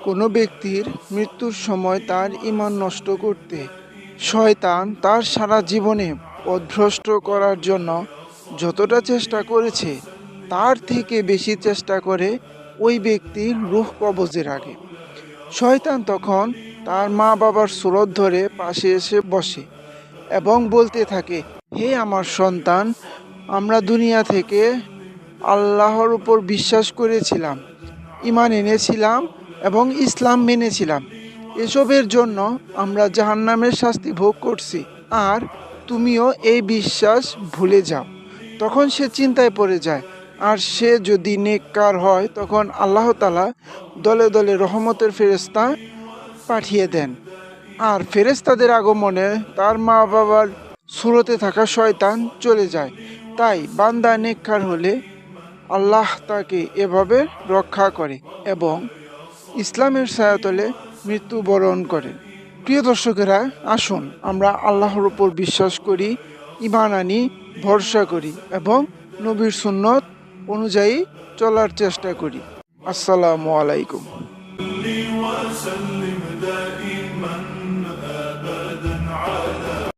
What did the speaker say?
কোনো ব্যক্তির মৃত্যুর সময় তার ঈমান নষ্ট করতে শয়তান তার সারা জীবনে পথভ্রষ্ট করার জন্য যতটা চেষ্টা করেছে তার থেকে বেশি চেষ্টা করে ওই ব্যক্তির রূহ কবজের আগে। শয়তান তখন তার মা বাবার সুরত ধরে পাশে এসে বসে এবং বলতে থাকে, হে আমার সন্তান, আমরা দুনিয়া থেকে আল্লাহর উপর বিশ্বাস করেছিলাম, ঈমান এনেছিলাম এবং ইসলাম মেনেছিলাম। এসবের জন্য আমরা জাহান্নামের শাস্তি ভোগ করছি, আর তুমিও এই বিশ্বাস ভুলে যাও। তখন সে চিন্তায় পড়ে যায়, আর সে যদি নেককার হয় তখন আল্লাহ তাআলা দলে দলে রহমতের ফেরেশতা পাঠিয়ে দেন, আর ফেরেশতাদের আগমনে তার মা বাবার সুরতে থাকা শয়তান চলে যায়। তাই বান্দা নেককার হলে আল্লাহ তাকে এভাবে রক্ষা করে এবং ইসলামের ছায়াতলে মৃত্যুবরণ করে। প্রিয় দর্শকেরা, আসুন আমরা আল্লাহর উপর বিশ্বাস করি, ঈমান আনি, ভরসা করি এবং নবীর সুন্নত অনুযায়ী চলার চেষ্টা করি। আসসালামু আলাইকুম।